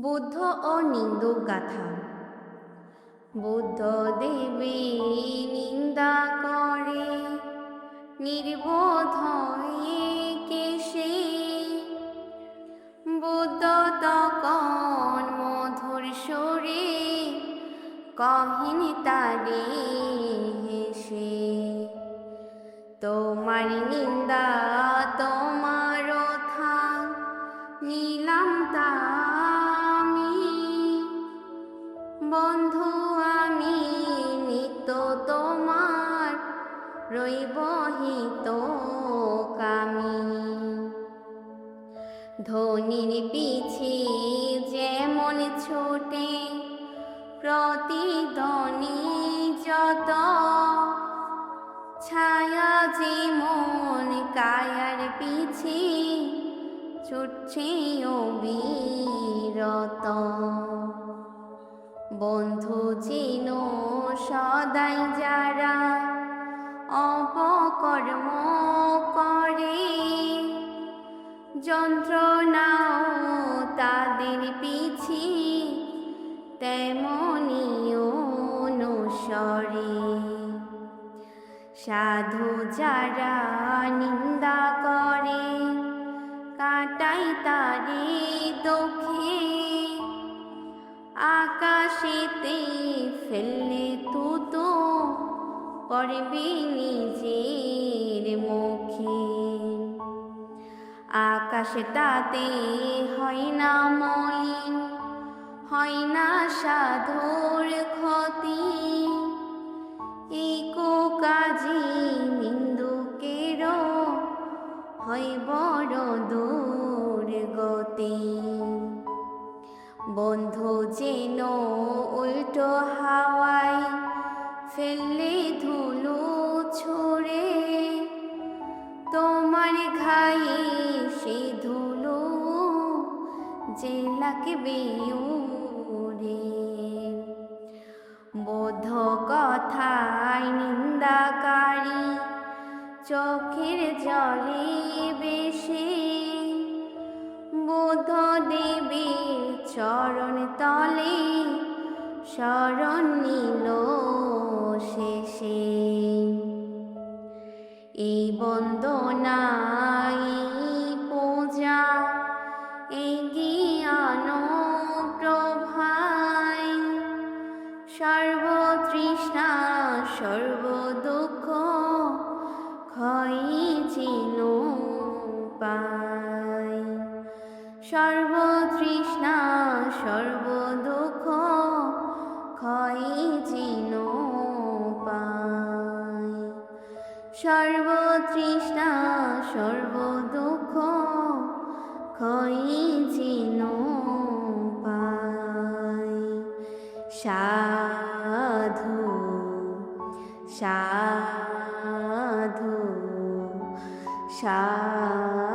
বুদ্ধ ও নিন্দুক গাথা। বুদ্ধ দেবী নিন্দা করে, নির্বোধ হয়ে কেশে। বুদ্ধ তখন মধুর সুরে কহিন তারে হেসে, তোমার নিন্দা তোমার থাক, নিলাম তামি। বন্ধু আমি নিত্য তোমার রইব হিত কামি। ধনির পিছে যেমন ছোটে প্রতিধ্বনি যত, ছায়া যেমন কায়ার পিছে ছুটছে অবিরত। বন্ধু চিন সদাই যারা অপকর্ম করে, যন্ত্রণাও তাদের পিছে তেমনি অনুসরে। সাধু যারা নিন্দা করে, কাটাই তারে দুঃখে। আকাশেতে ফেললে তুতো পড়বে নিজের মুখে। আকাশ তাতে হয় না মলিন, হয় না সাধুর ক্ষতি। একো কাজে নিন্দুকেরও হয় বড় দুর্গতি। বন্ধু যেন উল্টো হাওয়ায় ফেললে ধুলো ছড়ে, তোমার ঘায়ে সে ধুলো যে লাগবে উড়ে। বোধ কথায় নিন্দাকারী চোখের জলে বেশে। বুদ্ধ দেবীর চরণ তলে শরণ নিল শেষে। এই বন্দনা এই পূজা এই জ্ঞান প্রভায়, সর্বতৃষ্ণা সর্বদুঃখ ক্ষয় চিন পায়। সর্বতৃষ্ণা সর্বদুঃখ ক্ষয় চিন পায়। সর্বতৃষ্ণা সর্বদুঃখ ক্ষয় চিন পায়। সাধু সাধু সাধু।